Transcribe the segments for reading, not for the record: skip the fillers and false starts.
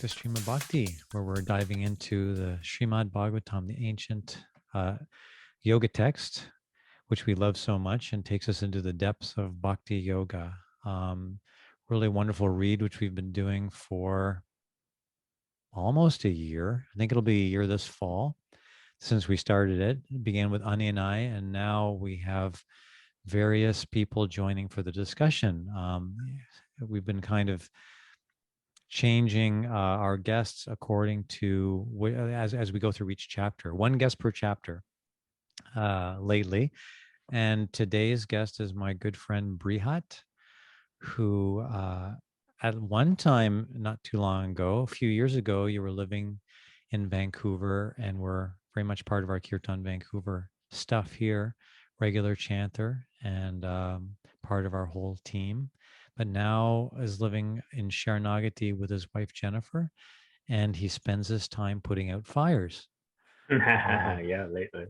to Srimad Bhakti, where we're diving into the Srimad Bhagavatam, the ancient yoga text, which we love so much and takes us into the depths of Bhakti yoga. Really wonderful read, which we've been doing for almost a year. I think it'll be a year this fall since we started it. It began with Ani and I, and now we have various people joining for the discussion. We've been kind of changing our guests according to as we go through each chapter, one guest per chapter lately. And today's guest is my good friend Brihat, who at one time, not too long ago, a few years ago, you were living in Vancouver and were very much part of our Kirtan Vancouver stuff here, regular chanter and part of our whole team, but now is living in Sharanagati with his wife Jennifer, and he spends his time putting out fires. Yeah, lately.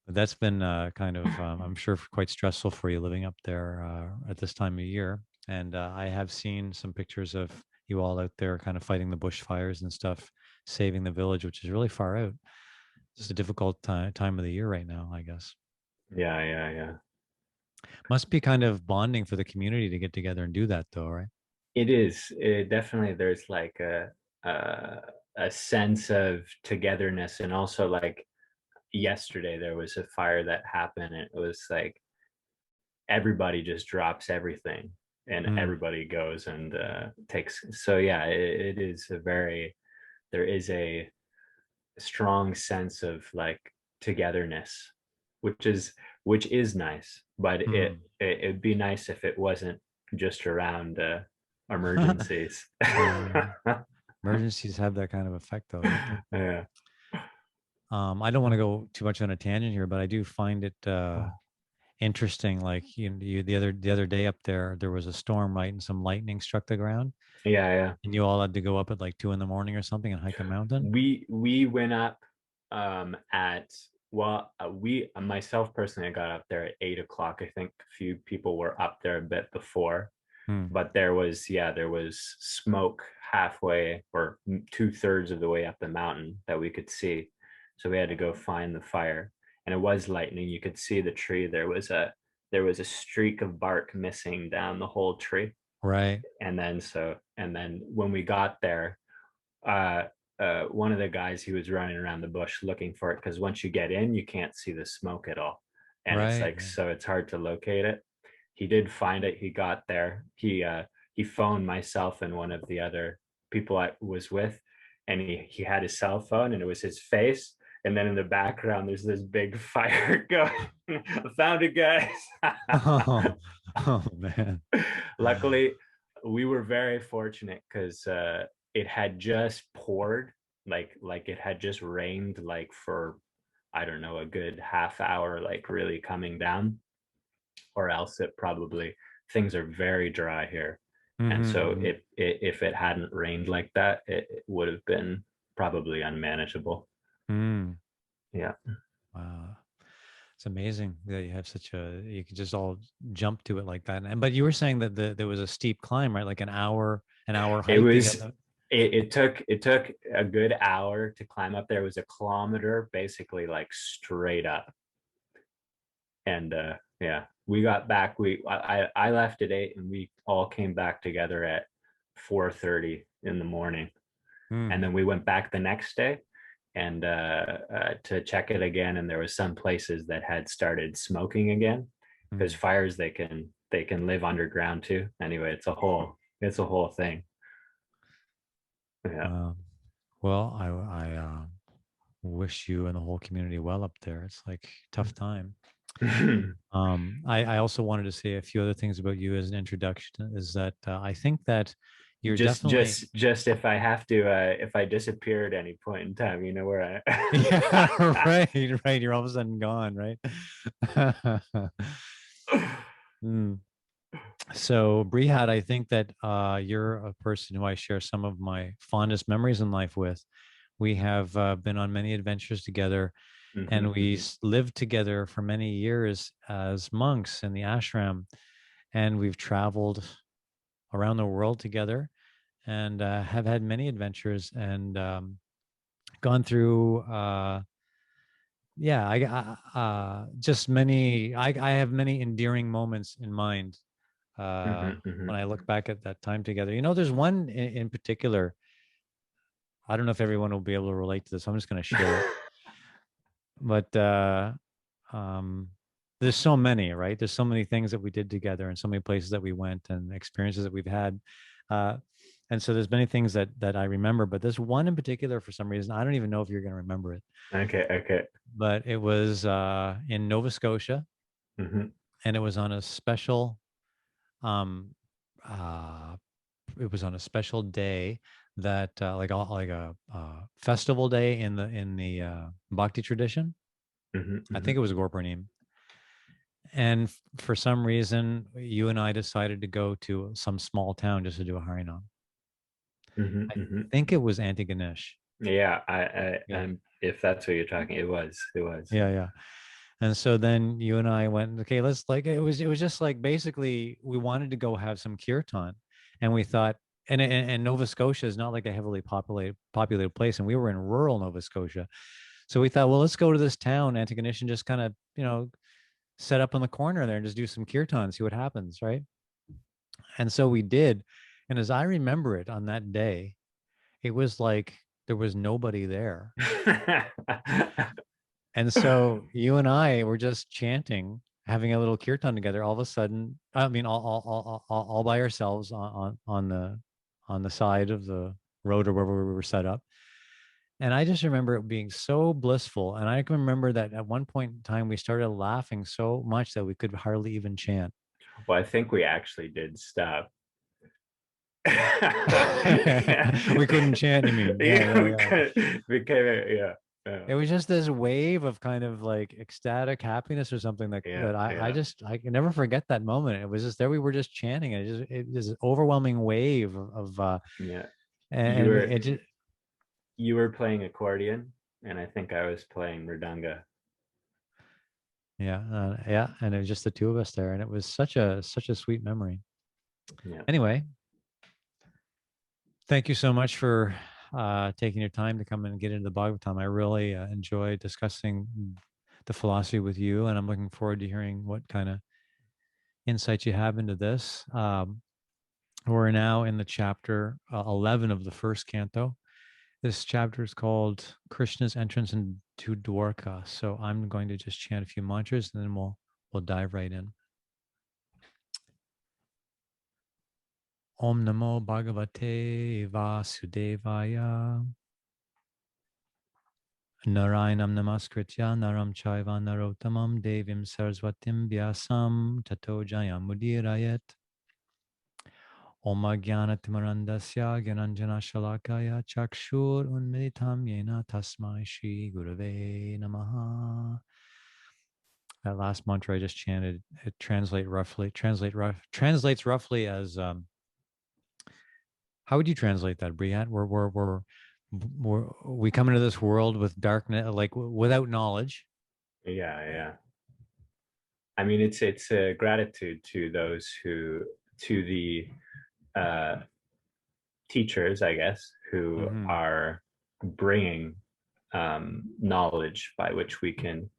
That's been kind of, I'm sure, quite stressful for you living up there at this time of year. And I have seen some pictures of you all out there kind of fighting the bushfires and stuff, saving the village, which is really far out. It's a difficult time of the year right now, I guess. Yeah. Must be kind of bonding for the community to get together and do that, though, right? It is. It definitely there's like a a sense of togetherness, and also like yesterday there was a fire that happened, and it was like everybody just drops everything and Mm. everybody goes and takes. So yeah, it is a very, there is a strong sense of like togetherness, which is nice, but Mm. it'd be nice if it wasn't just around emergencies. Yeah. Emergencies have that kind of effect, though, don't they? Yeah. I don't want to go too much on a tangent here, but I do find it interesting. Like the other day up there, there was a storm, right, and some lightning struck the ground, Yeah. and you all had to go up at like 2 a.m. or something and hike a mountain. We went up at, well, we myself personally, I got up there at 8 o'clock. I think a few people were up there a bit before, Hmm. but there was smoke halfway or 2/3 of the way up the mountain that we could see, so we had to go find the fire. And it was lightning. You could see the tree. There was a streak of bark missing down the whole tree. Right. And then when we got there, uh one of the guys, he was running around the bush looking for it, because once you get in you can't see the smoke at all, and it's Right. like, Right. so it's hard to locate it. He did find it. He got there. He phoned myself and one of the other people I was with, and he had his cell phone, and it was his face, and then in the background there's this big fire going. I found it, guys. Oh, oh man. Luckily, we were very fortunate because it had just poured, like it had just rained like for, I don't know, a good half hour, like really coming down, or else it probably, things are very dry here, and so Mm-hmm. if it hadn't rained like that, it would have been probably unmanageable. Mm. Yeah. Wow. It's amazing that you have you could just all jump to it like that. And but you were saying that there was a steep climb, right? Like an hour It hike to get was the. it took a good hour to climb up there. It was a kilometer basically, like straight up. And yeah, we got back, I left at 8 and we all came back together at 4:30 in the morning. And Mm. then we went back the next day and to check it again, and there was some places that had started smoking again, because Mm. fires, they can live underground too. Anyway, it's a whole thing. Yeah. Wow. Well, I wish you and the whole community well up there. It's like tough time. I also wanted to say a few other things about you as an introduction. Is that I think that you're just definitely. just just if I have to, if I disappear at any point in time, you know where Yeah, I. right, right. You're all of a sudden gone, right? Mm. So, Brihat, I think that you're a person who I share some of my fondest memories in life with. We have been on many adventures together, and we lived together for many years as monks in the ashram, and we've traveled around the world together, and have had many adventures, and gone through yeah, just many. I have many endearing moments in mind Hmm. when I look back at that time together. There's one in particular. I don't know if everyone will be able to relate to this. I'm just going to share it. But um, there's so many, right? There's so many things that we did together, and so many places that we went, and experiences that we've had. Uh, and so there's many things that I remember, but there's one in particular for some reason. I don't even know if you're going to remember it, Okay, okay. but it was in Nova Scotia, Hmm. and it was on a special um, uh, it was on a special day that like a festival day in the Bhakti tradition. Hmm. I Hmm. think it was Gorpranim. And for some reason, you and I decided to go to some small town just to do a Harinam. Hmm. I Hmm. think it was Antigonish. Yeah, Yeah. if that's what you're talking, it was. Yeah, yeah. And so then you and I went, okay, let's like it was just like basically we wanted to go have some kirtan. And we thought, and Nova Scotia is not like a heavily populated place. And we were in rural Nova Scotia. So we thought, well, let's go to this town, Antigonish, and just kind of, set up on the corner there and just do some kirtan, see what happens, right? And so we did. And as I remember it on that day, it was like there was nobody there. And so you and I were just chanting, having a little kirtan together. All of a sudden, I mean, all by ourselves on the side of the road or wherever we were set up. And I just remember it being so blissful. And I can remember that at one point in time, we started laughing so much that we could hardly even chant. Well, I think we actually did stop. We couldn't chant, you mean? Yeah, Yeah, yeah, yeah. we kind of, yeah, It was just this wave of kind of like ecstatic happiness or something that yeah, that I yeah, just I can never forget that moment. It was just there we were just chanting, and it was an overwhelming wave of yeah. You and we were it just you were playing accordion, and I think I was playing mridanga. yeah, yeah, and it was just the two of us there, and it was such a sweet memory. Yeah. Anyway, thank you so much for taking your time to come and get into the Bhagavatam. I really enjoyed discussing the philosophy with you, and I'm looking forward to hearing what kind of insights you have into this. We're now in the chapter 11 of the first canto. This chapter is called Krishna's entrance into Dwarka. So I'm going to just chant a few mantras, and then we'll dive right in. Om Namo Bhagavate Vasudevaya. Narayanam Namaskritya Naram Chaiva Narottamam Devim Saraswatim Vyasam Tato Jayamudirayet. Om Jnanatimarandasya Gyananjana Shalakaya Chakshur Unmilitam Yena Tasmai Shri Gurave Namaha. That last mantra I just chanted, it translates roughly as how would you translate that, Brihat? We come into this world with darkness, like without knowledge. Yeah, yeah. I mean, it's a gratitude to those who to the uh, teachers, I guess, who Mm-hmm. are bringing knowledge by which we can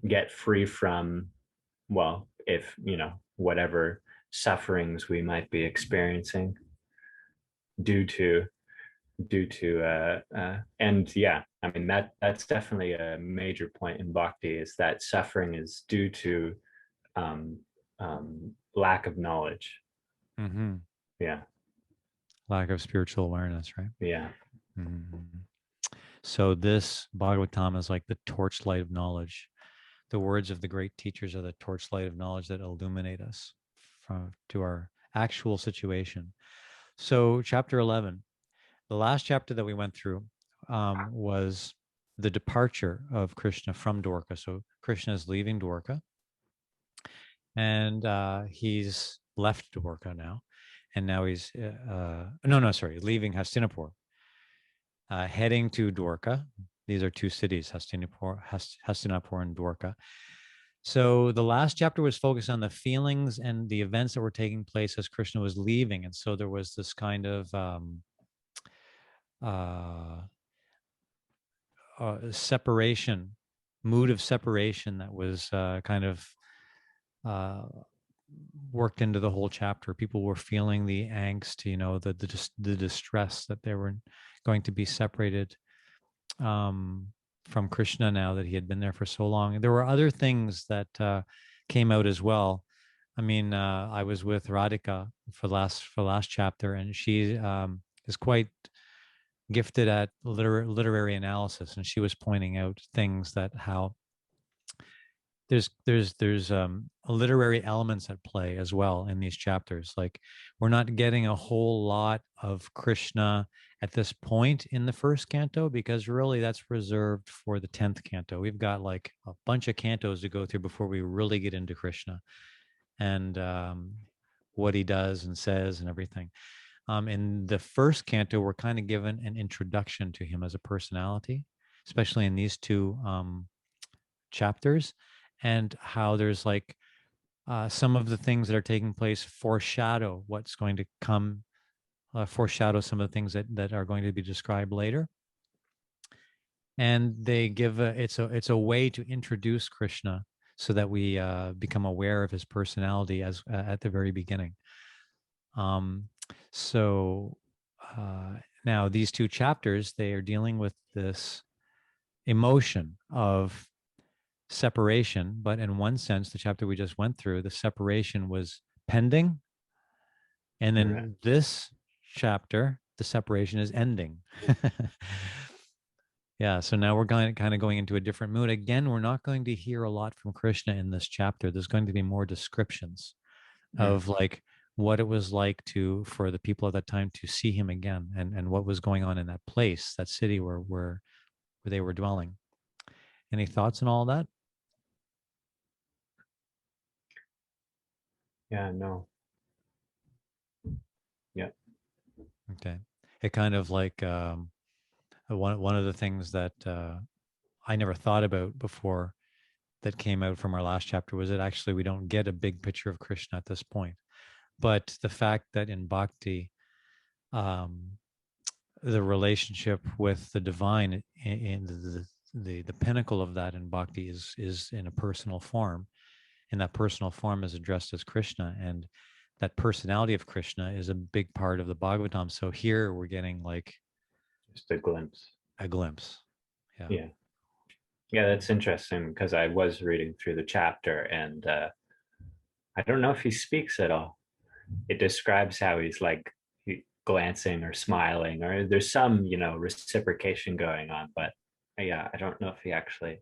get free from, well, if whatever sufferings we might be experiencing due to and yeah, I mean that's definitely a major point in bhakti, is that suffering is due to um, lack of knowledge. Mm-hmm. Yeah, Lack of spiritual awareness, right? yeah. Mm-hmm. So this Bhagavatam is like the torchlight of knowledge. The words of the great teachers are the torchlight of knowledge that illuminate us to our actual situation. So chapter 11, the last chapter that we went through was the departure of Krishna from Dwarka. So Krishna is leaving Dwarka, and he's left Dwarka now. And now he's, no, sorry, leaving Hastinapur, heading to Dwarka. These are two cities, Hastinapur and Dwarka. So the last chapter was focused on the feelings and the events that were taking place as Krishna was leaving. And so there was this kind of uh, separation, mood of separation that was kind of uh, worked into the whole chapter. People were feeling the angst, the distress that they were going to be separated from Krishna now that he had been there for so long. And there were other things that came out as well. I mean, I was with Radhika for last chapter, and she is quite gifted at literary analysis, and she was pointing out things that how there's literary elements at play as well in these chapters. Like, we're not getting a whole lot of Krishna at this point in the first canto, because really that's reserved for the 10th canto. We've got like a bunch of cantos to go through before we really get into Krishna and what he does and says and everything. In the first canto, we're kind of given an introduction to him as a personality, especially in these two chapters, and how there's like some of the things that are taking place foreshadow what's going to come, foreshadow some of the things that are going to be described later. And they give it's a way to introduce Krishna so that we become aware of his personality as at the very beginning. Um, so now these two chapters, they are dealing with this emotion of separation, but in one sense, the chapter we just went through, the separation was pending, and Right. then this chapter, the separation is ending. Yeah, so now we're going kind of going into a different mood. Again, we're not going to hear a lot from Krishna in this chapter. There's going to be more descriptions of like what it was like for the people at that time to see him again, and what was going on in that place, that city where they were dwelling. Any thoughts on all that? Yeah, no. Yeah. Okay. It kind of like one of the things that I never thought about before that came out from our last chapter was that actually we don't get a big picture of Krishna at this point. But the fact that in Bhakti, um, the relationship with the divine in the pinnacle of that in Bhakti is in a personal form, and that personal form is addressed as Krishna, and that personality of Krishna is a big part of the Bhagavatam. So here we're getting like Just a glimpse. a glimpse. Yeah. Yeah. Yeah, that's interesting because I was reading through the chapter and I don't know if he speaks at all. It describes how he's like glancing or smiling, or there's some, reciprocation going on, but yeah, I don't know if he actually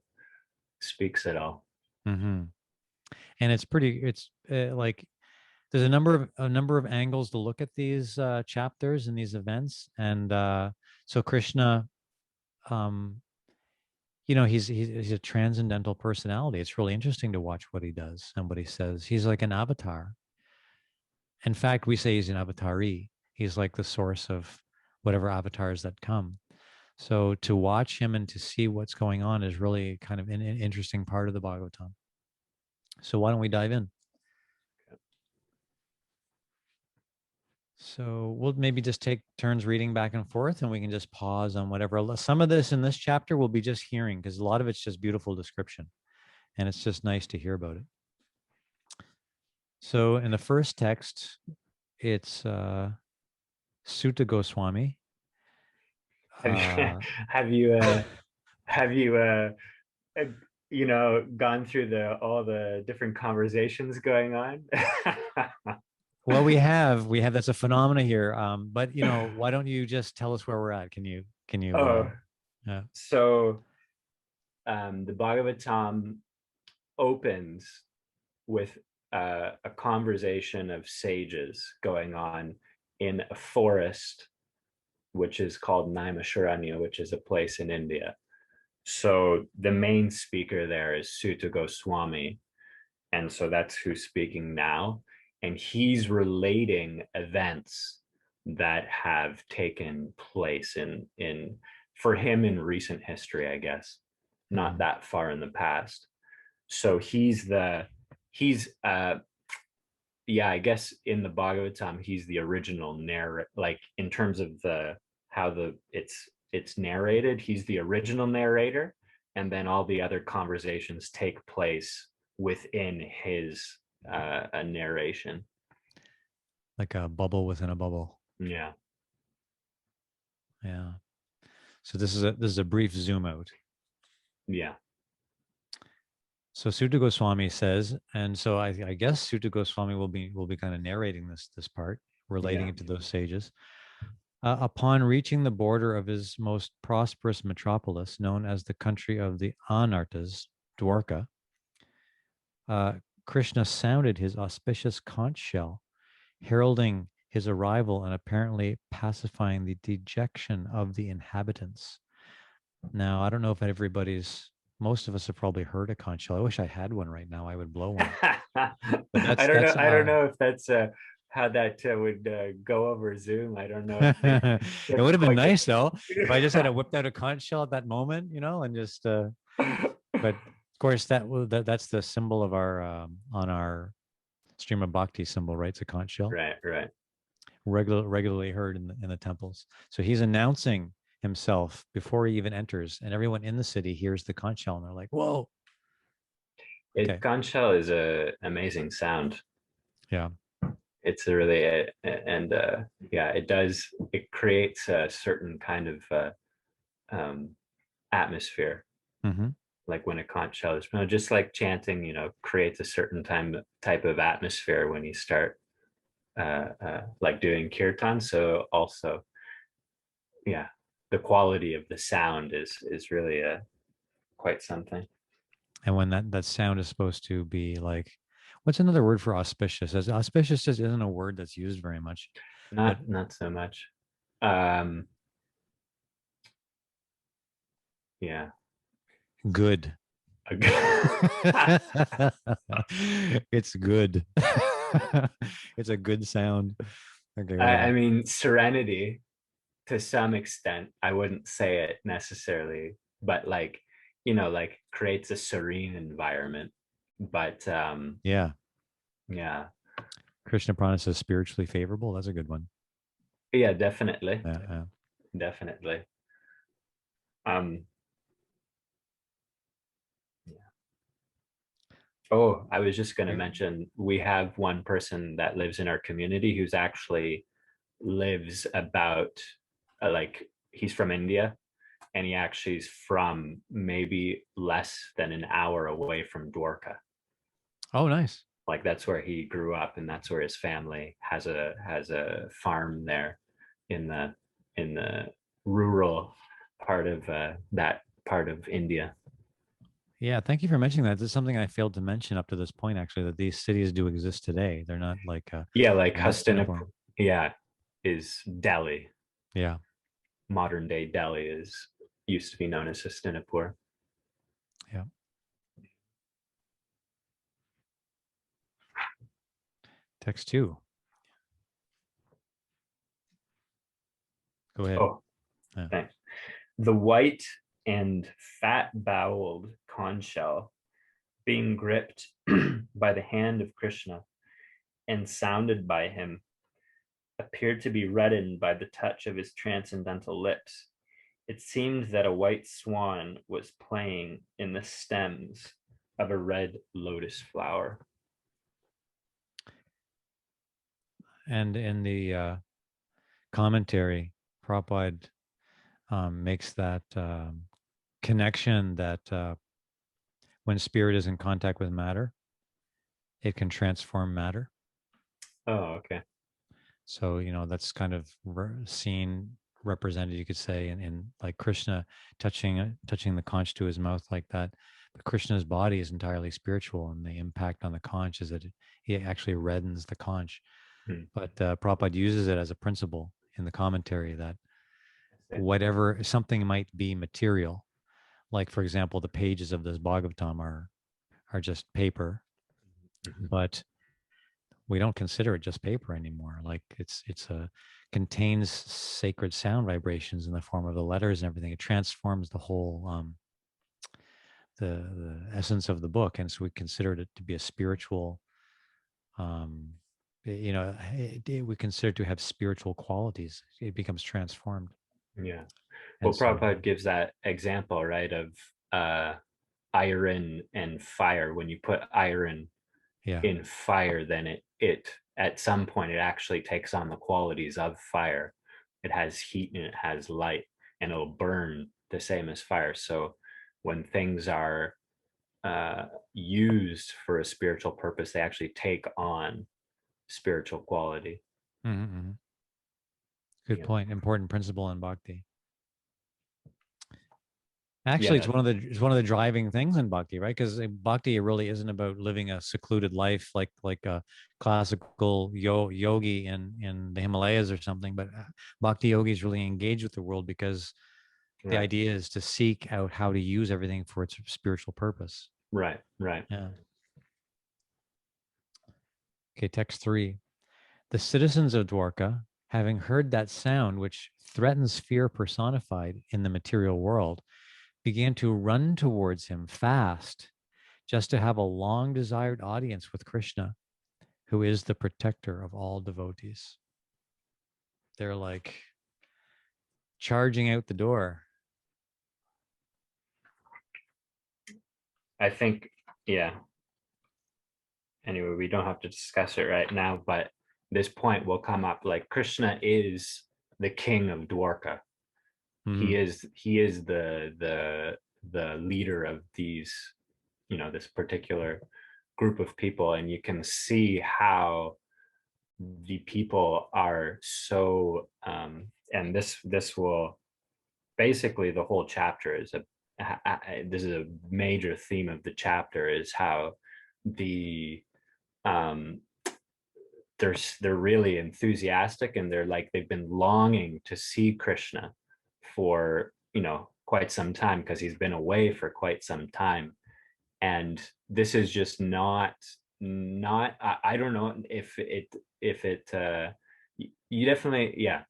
speaks at all. Mm-hmm. And it's like there's a number of angles to look at these chapters and these events, and so Krishna, um, he's a transcendental personality. It's really interesting to watch what he does and what he says. He's like an avatar. In fact, we say he's an avatari. He's like the source of whatever avatars that come. So to watch him and to see what's going on is really kind of an interesting part of the Bhagavatam. So why don't we dive in? So we'll maybe just take turns reading back and forth, and we can just pause on whatever. Some of this in this chapter will be just hearing, because a lot of it's just beautiful description, and it's just nice to hear about it. So in the first text, it's Sutta Goswami. Have you Uh, have you have you uh, gone through the all the different conversations going on? well, we have that's a phenomena here. But why don't you just tell us where we're at? Can you Oh, yeah. so the Bhagavatam opens with a conversation of sages going on in a forest, which is called Naimisharanya, which is a place in India. So the main speaker there is Sutta Goswami. And so that's who's speaking now. And he's relating events that have taken place for him in recent history, I guess, not Mhm. that far in the past. So he's yeah, I guess in the Bhagavatam he's the original narrator, like in terms of the how the it's narrated, he's the original narrator, and then all the other conversations take place within his a narration. Like a bubble within a bubble. Yeah. Yeah. So this is a brief zoom out. Yeah. So Sutta Goswami says, and so I guess Sutta Goswami will be kind of narrating this part, relating Yeah. it to those sages. Upon reaching the border of his most prosperous metropolis, known as the country of the Anartas, Dwarka, uh, Krishna sounded his auspicious conch shell, heralding his arrival and apparently pacifying the dejection of the inhabitants. Now, I don't know if most of us have probably heard a conch shell. I wish I had one right now. I would blow one. But I don't know. I don't know if that's how that would go over Zoom. I don't know if it they're would have been quite. nice though if I just had to whipped out a conch shell at that moment, and just. But of course, that's the symbol of our on our stream of bhakti symbol, right? It's a conch shell, Right, right. regularly heard in the temples. So he's announcing himself before he even enters, and everyone in the city hears the conch shell, and they're like, "Whoa!" It Okay, conch shell is a amazing sound. yeah. It's a really and yeah, it creates a certain kind of um, atmosphere. Mm-hmm. Like when a conch shell is, just like chanting, creates a certain type of atmosphere when you start like doing kirtan. So also, yeah, the quality of the sound is really quite something. And when that sound is supposed to be like, what's another word for auspicious? As auspicious just isn't a word that's used very much, but Not so much. Um, yeah. good. It's good. It's a good sound. Okay, what I else? mean, serenity to some extent. I wouldn't say it necessarily, but like, like creates a serene environment. But Yeah. yeah, Krishna Prana says spiritually favorable. That's a good one. yeah, definitely, Yeah, yeah. definitely. Um, yeah. Oh, I was just going to Okay. mention we have one person that lives in our community who's actually lives about like he's from India, and he actually is from maybe less than an hour away from Dwarka. Oh, nice. Like that's where he grew up, and that's where his family has a farm there in the rural part of that part of India. Yeah, thank you for mentioning that. This is something I failed to mention up to this point, actually, that these cities do exist today. They're not like Yeah, like Hastinapur. Hastinapur, yeah, is Delhi. Yeah, Modern day Delhi is used to be known as Hastinapur. yeah. Text two. Go ahead. Oh, Yeah. thanks. The white and fat boweled conch shell being gripped by the hand of Krishna and sounded by him appeared to be reddened by the touch of his transcendental lips. It seemed that a white swan was playing in the stems of a red lotus flower. And in the commentary, Prabhupada makes that connection that when spirit is in contact with matter, it can transform matter. Oh, okay. So, that's kind of seen represented, you could say, in like Krishna touching the conch to his mouth like that. But Krishna's body is entirely spiritual, and the impact on the conch is that it actually reddens the conch. Hmm. But Prabhupada uses it as a principle in the commentary that whatever something might be material, like for example, the pages of this Bhagavatam are just paper, Mhm. but we don't consider it just paper anymore. Like it's a contains sacred sound vibrations in the form of the letters and everything. It transforms the whole the essence of the book, and so we considered it to be a spiritual. Um, we consider it to have spiritual qualities. It becomes transformed, Yeah. and Well, so Prabhupada gives that example, right, of uh, iron and fire. When you put iron yeah. in fire, then it at some point it actually takes on the qualities of fire. It has heat and it has light, and it'll burn the same as fire. So when things are used for a spiritual purpose, they actually take on spiritual quality. Mm-hmm. Good Yeah. point. Important principle in bhakti. Actually, Yeah. it's one of the driving things in bhakti, right? Because bhakti really isn't about living a secluded life like a classical yogi in the Himalayas or something. But bhakti yogis really engage with the world because the Right. idea is to seek out how to use everything for its spiritual purpose. Right. Right. Yeah. Okay. Text 3. The citizens of Dwarka, having heard that sound which threatens fear personified in the material world, began to run towards him fast, just to have a long desired audience with Krishna, who is the protector of all devotees. They're like charging out the door. I think, yeah. Anyway, we don't have to discuss it right now, but this point will come up. Like, Krishna is the king of Dwarka. Mm-hmm. He is the leader of these, this particular group of people, and you can see how the people are so and this will basically, the whole chapter is this is a major theme of the chapter, is how the um they're really enthusiastic, and they're like, they've been longing to see Krishna for quite some time, because he's been away for quite some time. And this is just not I don't know if it you definitely, yeah,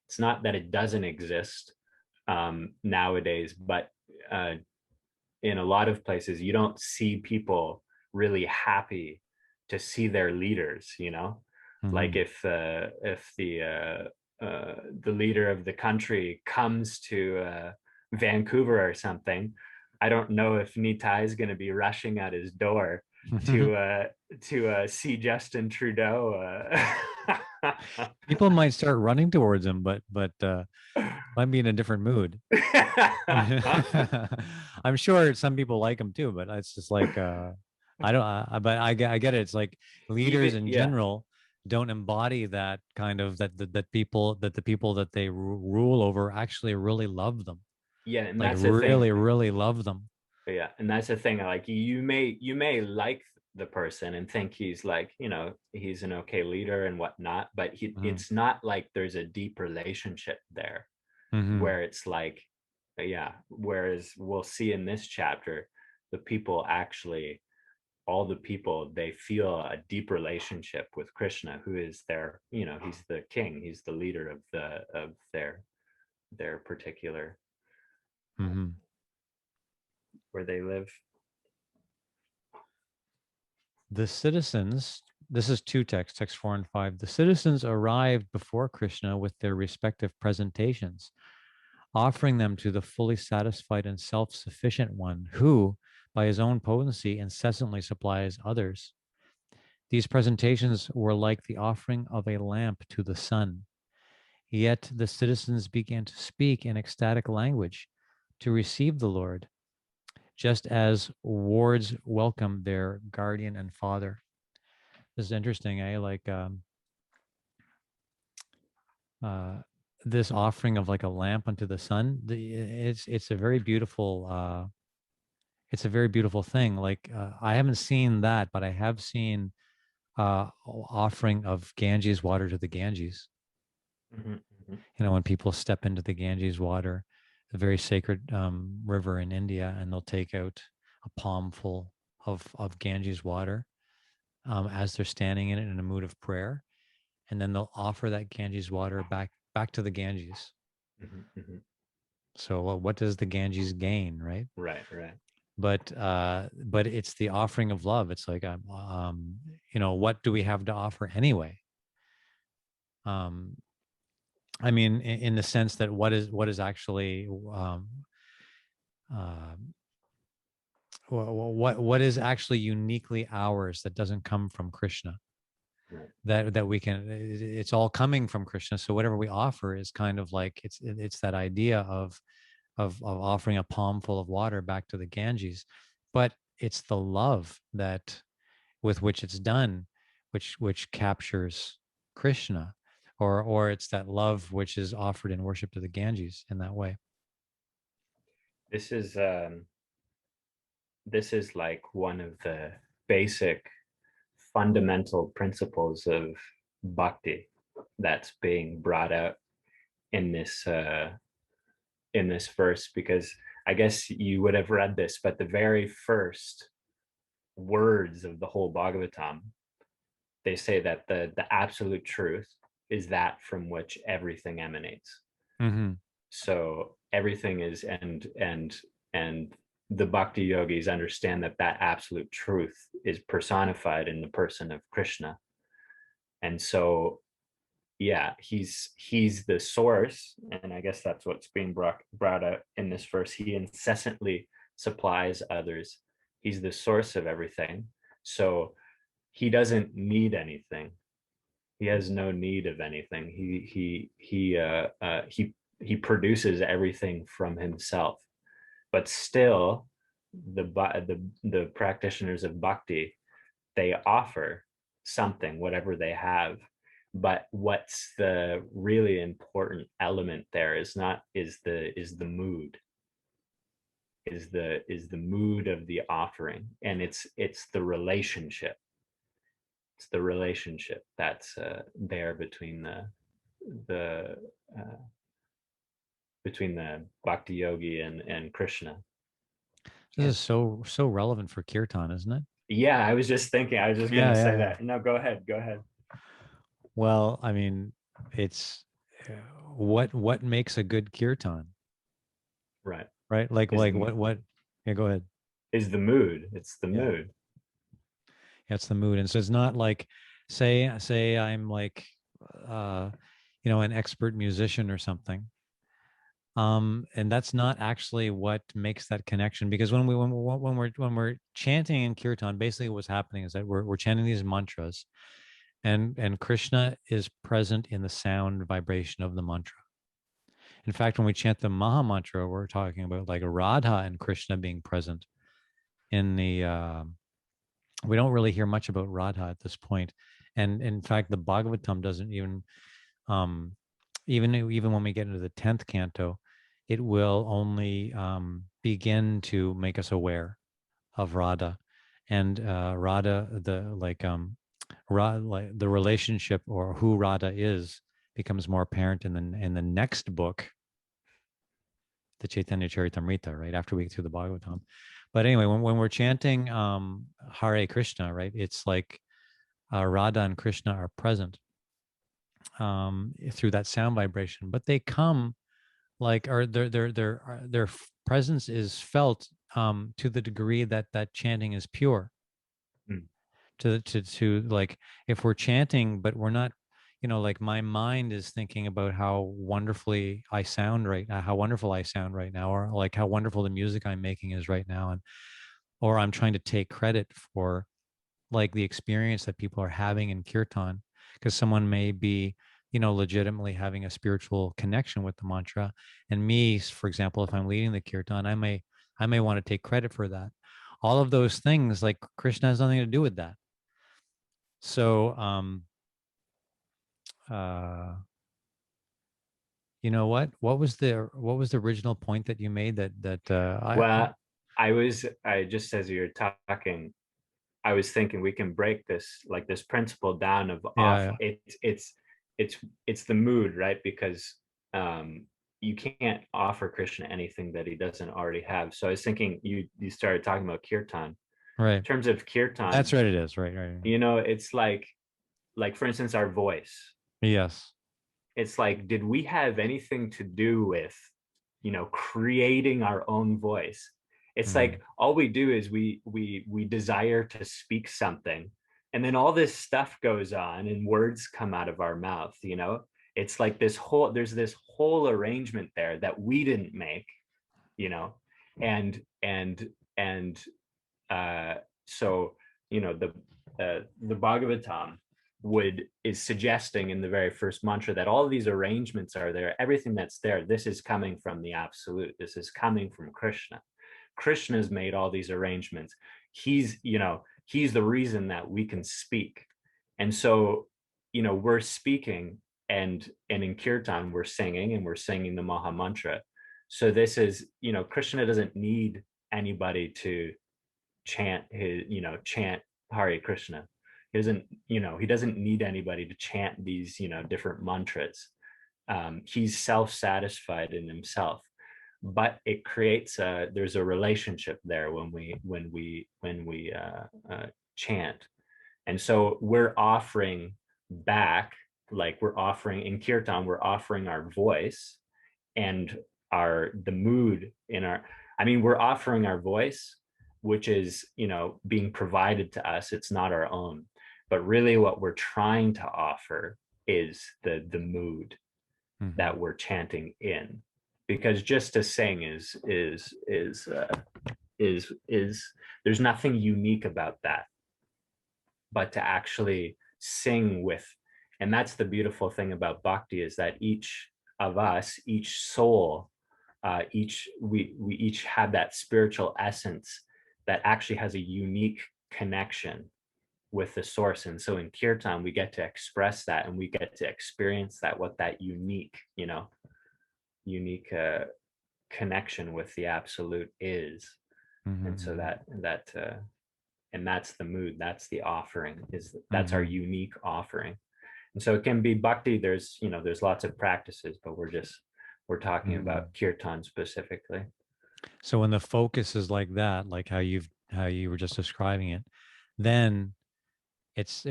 it's not that it doesn't exist nowadays, but uh in a lot of places you don't see people really happy to see their leaders, like Mm-hmm. if the leader of the country comes to Vancouver or something. I don't know if Nitai is going to be rushing at his door to see Justin Trudeau. People might start running towards him, but might be in a different mood. I'm sure some people like him too, but it's just like I don't. But I get it. It's like leaders Even, in yeah, general don't embody that kind of that people that the people that they rule over actually really love them, yeah, and like that's the thing. really really love them. Yeah, and that's the thing. Like, you may like the person and think he's like, he's an okay leader and whatnot, but Mm-hmm. it's not like there's a deep relationship there, Mm-hmm. where it's like, yeah. Whereas we'll see in this chapter, the people actually, all the people, they feel a deep relationship with Krishna, who is their, he's the king, he's the leader of their particular Mm-hmm. where they live. The citizens, this is two texts, text 4 and 5. The citizens arrived before Krishna with their respective presentations, offering them to the fully satisfied and self sufficient one who, by his own potency, incessantly supplies others. These presentations were like the offering of a lamp to the sun. Yet the citizens began to speak in ecstatic language to receive the Lord, just as wards welcome their guardian and father. This is interesting. Like uh, this offering of like a lamp unto the sun. It's a very beautiful. It's a very beautiful thing. Like I haven't seen that, but I have seen offering of Ganges water to the Ganges. Mhm, mhm, When people step into the Ganges water, a very sacred river in India, and they'll take out a palm full of Ganges water as they're standing in it in a mood of prayer, and then they'll offer that Ganges water back to the Ganges. mhm, mhm. So what does the Ganges gain, right? Right, right. but it's the offering of love. It's like, what do we have to offer anyway? um I mean, in the sense that what is actually, uh, what is actually uniquely ours that doesn't come from Krishna, Right. that we can, it's all coming from Krishna. So whatever we offer is kind of like, it's that idea of offering a palm full of water back to the Ganges. But it's the love that with which it's done, which captures Krishna, or it's that love which is offered in worship to the Ganges in that way. This is this is like one of the basic fundamental principles of bhakti that's being brought out in this verse, because I guess you would have read this, but the very first words of the whole Bhagavatam, they say that the absolute truth is that from which everything emanates. Mm-hmm. So everything is, and the bhakti yogis understand that that absolute truth is personified in the person of Krishna. And so yeah, he's the source, and I guess that's what's being brought out in this verse. He incessantly supplies others. He's the source of everything, so he doesn't need anything. He has no need of anything. He produces everything from himself. But still, the practitioners of bhakti, they offer something, whatever they have. But what's the really important element there is the mood, is the mood of the offering, and it's the relationship. It's the relationship that's there the uh, between the bhakti yogi and Krishna. This And is so relevant for kirtan, isn't it? yeah, I was just thinking, I was just Yeah, gonna yeah, say yeah. that. No, go ahead, go ahead. Well, I mean, it's, what makes a good kirtan, Right. right? Like Is like the what? Yeah, go ahead. is the mood. It's the Yeah, mood. that's the mood. And so it's not like, say I'm like, uh, an expert musician or something. And that's not actually what makes that connection, because when we're chanting in kirtan, basically what's happening is that we're chanting these mantras, and Krishna is present in the sound vibration of the mantra. In fact, when we chant the Maha Mantra, we're talking about like Radha and Krishna being present in the. We don't really hear much about Radha at this point, and in fact, the Bhagavatam doesn't um, even when we get into the 10th canto, it will only begin to make us aware of Radha, and Radha, like the relationship or who Radha is becomes more apparent in the next book, the Chaitanya Charitamrita, right after we get through the Bhagavatam. But anyway, when we're chanting Hare Krishna, right, it's like Radha and Krishna are present through that sound vibration, but they come like, or their presence is felt to the degree that that chanting is pure. Mm. To like, if we're chanting but we're not, like my mind is thinking about how wonderfully I sound right now, how wonderful I sound right now, or like how wonderful the music I'm making is right now, and or I'm trying to take credit for like the experience that people are having in kirtan, because someone may be, legitimately having a spiritual connection with the mantra, and me, for example, if I'm leading the kirtan, I may want to take credit for that. All of those things, like, Krishna has nothing to do with that. So uh what was the original point that you made, that I Well, I just, as you're talking, I was thinking we can break this principle down of yeah, off. yeah. It's the mood, right? Because um, you can't offer Krishna anything that he doesn't already have. So I was thinking you started talking about kirtan. In Right, terms of kirtan, that's right, it is, right. it's like for instance, our voice. Yes. It's like, did we have anything to do with creating our own voice? It's Mm. like all we do is we desire to speak something, and then all this stuff goes on and words come out of our mouth, you know. It's like there's this whole arrangement there that we didn't make, you know. And and and uh so, you know, the Bhagavatam is suggesting in the very first mantra that all of these arrangements are there. Everything that's there, this is coming from the absolute. This is coming from Krishna. Krishna's made all these arrangements. He's, you know, he's the reason that we can speak. And so, you know, we're speaking, and in kirtan we're singing, and we're singing the Maha Mantra. So this is, you know, Krishna doesn't need anybody to chant his, you know, chant Hare Krishna. He doesn't, you know, he doesn't need anybody to chant these, you know, different mantras. He's self-satisfied in himself. But it creates a, there's a relationship there when we chant. And so we're offering back, like we're offering in kirtan, we're offering our voice and the mood in our, I mean, we're offering our voice, which is, you know, being provided to us. It's not our own. But really what we're trying to offer is the mood Mm-hmm. that we're chanting in. Because just to sing is there's nothing unique about that, but to actually sing with. And that's the beautiful thing about bhakti, is that each of us, each soul, we each have that spiritual essence that actually has a unique connection with the source. And so in kirtan we get to express that, and we get to experience that, what that unique, you know, unique connection with the absolute is. And so Mm-hmm. and that's the mood, that's the offering, is that's our Mm-hmm. unique offering. And so it can be bhakti, there's, you know, there's lots of practices, but we're talking Mm-hmm. about kirtan specifically. So when the focus is like that, like how you were just describing it, then it's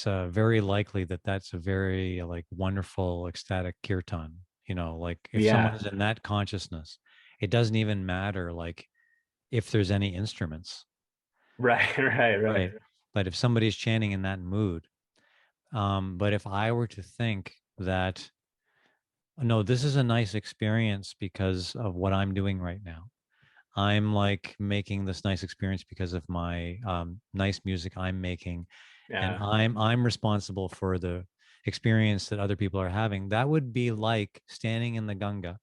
very likely that that's a very like wonderful ecstatic kirtan. You know, like if someone Yeah. is in that consciousness, it doesn't even matter like if there's any instruments, Right. Right. right? But if somebody's chanting in that mood, but if I were to think that no, this is a nice experience because of what I'm doing right now. I'm like making this nice experience because of my nice music I'm making, and Yeah. I'm responsible for the experience that other people are having. That would be like standing in the Ganga,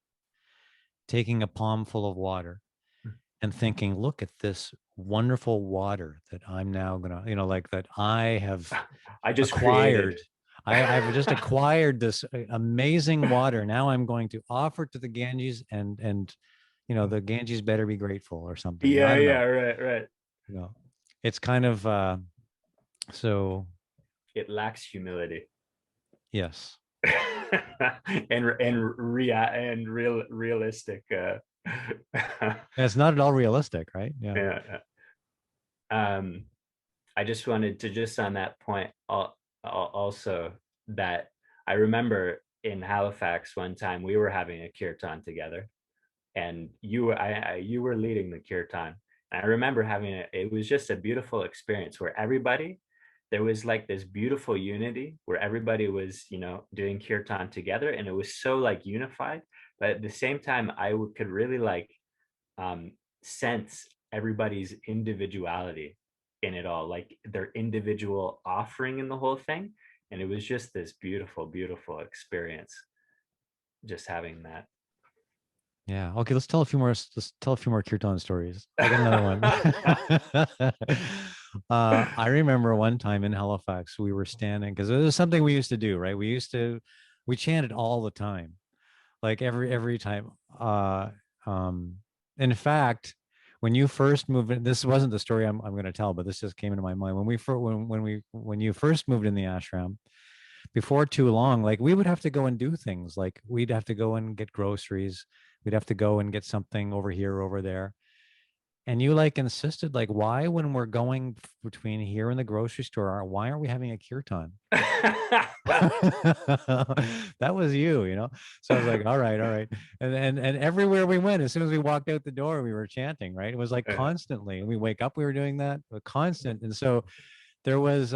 taking a palm full of water, and thinking, "Look at this wonderful water that I'm now gonna, you know, like that I have I just created. acquired." I've just acquired this amazing water. Now I'm going to offer to the Ganges, and you know the Ganges better be grateful or something. I Yeah, don't know. yeah, right. You know, it's kind of so It lacks humility. yes. And realistic And it's not at all realistic, right? Yeah. yeah. um I just wanted to, just on that point, also, that I remember in Halifax one time we were having a kirtan together, and you were leading the kirtan. And I remember having it was just a beautiful experience where everybody, there was like this beautiful unity where everybody was, you know, doing kirtan together, and it was so like unified. But at the same time could really like um sense everybody's individuality in it all, like their individual offering in the whole thing. And it was just this beautiful experience, just having that. Yeah. Okay. Let's tell a few more kirtan stories. I got another one. I remember one time in Halifax, we were standing because it was something we used to do, right? We chanted all the time, like every time. Um, in fact, when you first moved in, this wasn't the story I'm going to tell, but this just came into my mind when when you first moved in the ashram. Before too long, like we would have to go and do things, like we'd have to go and get groceries, we'd have to go and get something over here, over there. And you like insisted, like, why, when we're going between here and the grocery store, why aren't we having a kirtan? That was you, you know. So I was like, all right, all right. And everywhere we went, as soon as we walked out the door, we were chanting, right? It was like constantly. We wake up, we were doing that, but constant. And so there was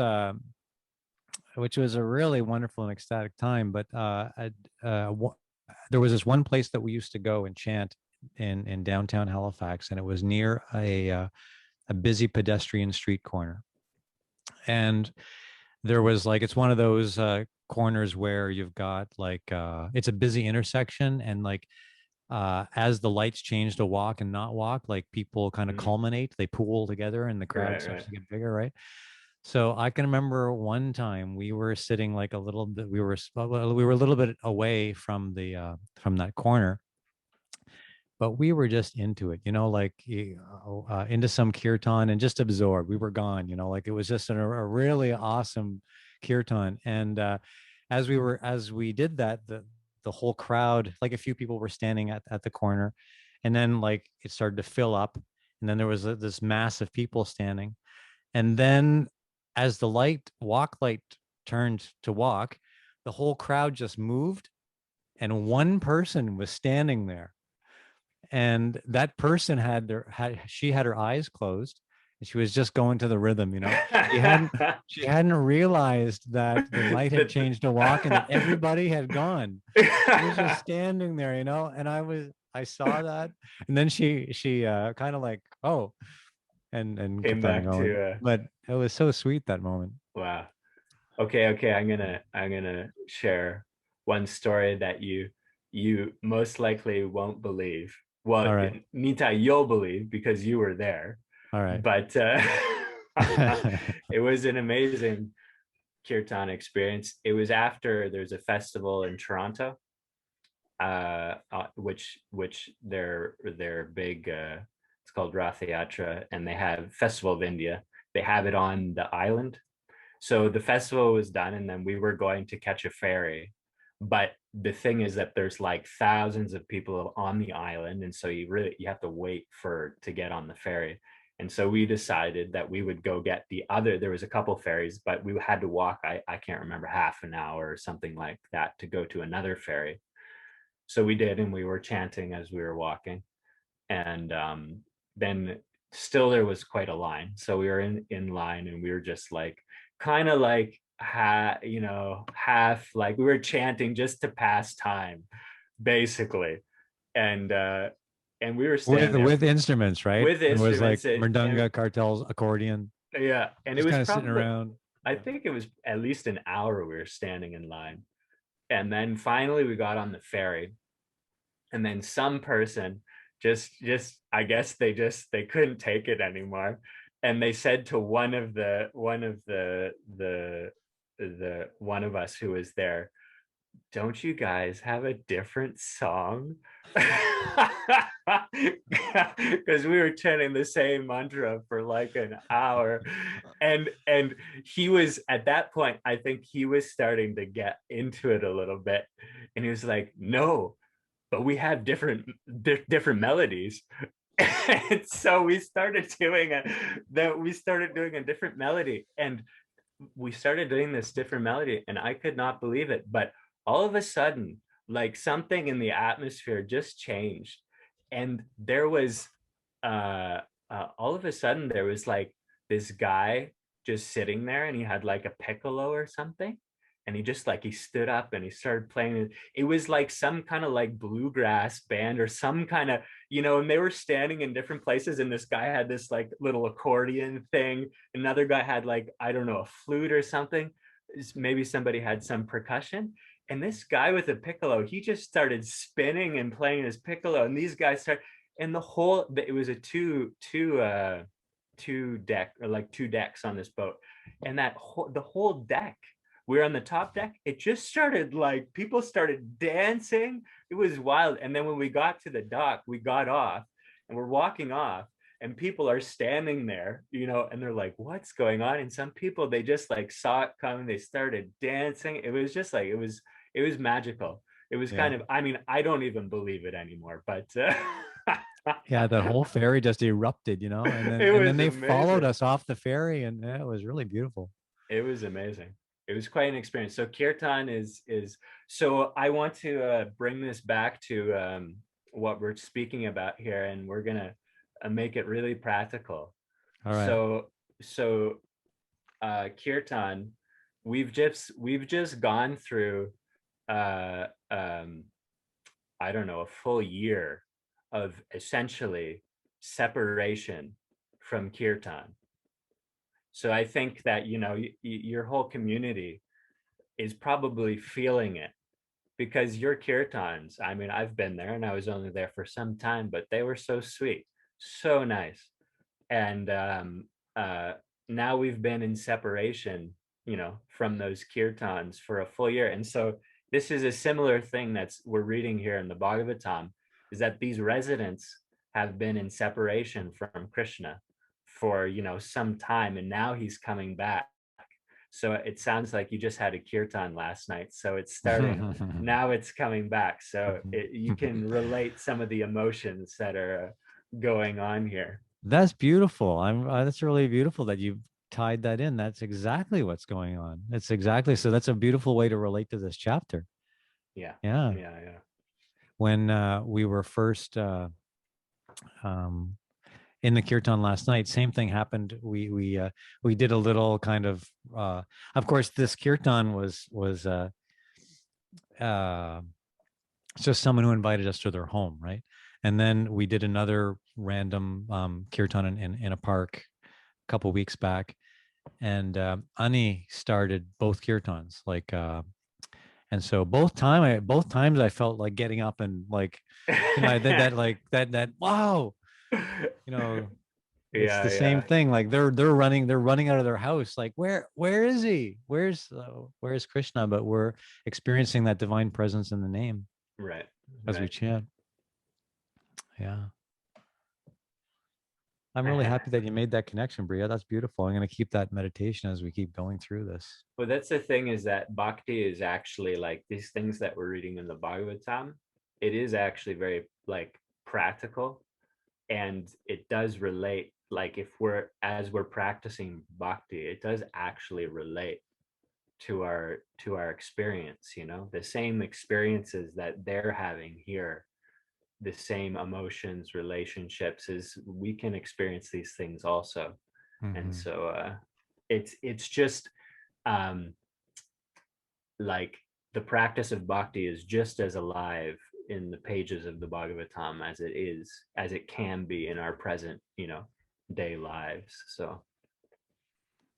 which was a really wonderful and ecstatic time. But there was this one place that we used to go and chant in downtown Halifax, and it was near a busy pedestrian street corner. And there was like, it's one of those corners where you've got like it's a busy intersection, and like as the lights change to walk and not walk, like people kind of culminate, they pool together, and the crowd starts to get bigger, right? So I can remember one time we were sitting like a little bit, we were a little bit away from that corner, but we were just into it, you know, like into some kirtan and just absorbed. We were gone, you know, like it was just a really awesome kirtan. And as we did that, the whole crowd, like a few people were standing at the corner, and then like it started to fill up, and then there was this mass of people standing, and then as the walk light turned to walk, the whole crowd just moved, and one person was standing there, and that person she had her eyes closed, and she was just going to the rhythm, you know. She hadn't realized that the light had changed to walk and that everybody had gone. She was just standing there, you know, and I saw that, and then she kind of like, oh, and Came kept on back going. to But it was so sweet, that moment. wow. Okay, I'm gonna share one story that you most likely won't believe. Well, All right. Nitai, you'll believe because you were there. All right. But it was an amazing kirtan experience. It was after there's a festival in Toronto, which they're big. It's called Ratha Yatra, and they have Festival of India. They have it on the island. So the festival was done, and then we were going to catch a ferry. But the thing is that there's like thousands of people on the island, and so you have to wait to get on the ferry. And so we decided that we would go get there was a couple ferries, but we had to walk, I can't remember, half an hour or something like that to go to another ferry. So we did, and we were chanting as we were walking. And then still there was quite a line. So we were in line, and we were just like kind of like half like we were chanting just to pass time, basically. And we were with standing there with instruments, right? with It was like instruments, merdunga, cartels, accordion, yeah, and it just was kind of sitting probably, around. I Yeah. think it was at least an hour we were standing in line. And then finally we got on the ferry, and then some person just I guess they couldn't take it anymore, and they said to the one of us who was there, don't you guys have a different song? Because we were chanting the same mantra for like an hour. And he was, at that point, I think he was starting to get into it a little bit, and he was like, no, but we have different melodies. And so we started doing a different melody, and we started doing this different melody, and I could not believe it. But all of a sudden, like something in the atmosphere just changed, and there was all of a sudden there was like this guy just sitting there, and he had like a piccolo or something, and he stood up and he started playing it. It was like some kind of like bluegrass band or some kind of, and they were standing in different places, and this guy had this like little accordion thing. Another guy had like, I don't know, a flute or something. Maybe somebody had some percussion. And this guy with a piccolo, he just started spinning and playing his piccolo. And these guys started, and it was a two deck, or like two decks on this boat. And the whole deck, we were on the top deck. It just started like people started dancing. It was wild. And then when we got to the dock, we got off and we're walking off, and people are standing there, and they're like, what's going on? And some people, they just like saw it coming. They started dancing. It was just like, it was magical. It was Yeah. kind of, I mean, I don't even believe it anymore, but Yeah, that whole ferry just erupted, you know, It and then was they followed amazing. us off the ferry, and yeah, it was really beautiful. It was amazing. It was quite an experience. So kirtan is so I want to bring this back to what we're speaking about here, and we're gonna make it really practical. All right. So kirtan, we've just gone through uh, um, I don't know, a full year of essentially separation from kirtan. So I think that your whole community is probably feeling it because your kirtans, I mean, I've been there and I was only there for some time, but they were so sweet, so nice. And uh, now we've been in separation, from those kirtans for a full year. And so this is a similar thing that's we're reading here in the Bhagavatam, is that these residents have been in separation from Krishna for some time, and now he's coming back. So it sounds like you just had a kirtan last night. So it's starting now, it's coming back. So you can relate some of the emotions that are going on here. That's beautiful. That's really beautiful that you tied that in. That's exactly what's going on. It's exactly so. That's a beautiful way to relate to this chapter. Yeah. Yeah. Yeah. Yeah. When we were first um, in the kirtan last night, same thing happened. We did a little kind of course, this kirtan was uh, just someone who invited us to their home, right? And then we did another random kirtan in a park a couple weeks back, and Ani started both kirtans, like, and so both times I felt like getting up and like, I did that, like that. Wow, you know, it's Yeah. the same Yeah. thing. Like they're running out of their house. Like where is he? Where's Krishna? But we're experiencing that divine presence in the name Right. as we Right. chant. Yeah. I'm really happy that you made that connection, Bria. That's beautiful. I'm going to keep that meditation as we keep going through this. But that's the thing, is that bhakti is actually like these things that we're reading in the Bhagavatam. It is actually very like practical, and it does relate. Like if we're practicing bhakti, it does actually relate to our experience. The same experiences that they're having here, the same emotions, relationships, is we can experience these things also. And Mm-hmm. so it's just um like the practice of bhakti is just as alive in the pages of the Bhagavatam as it can be in our present day lives. So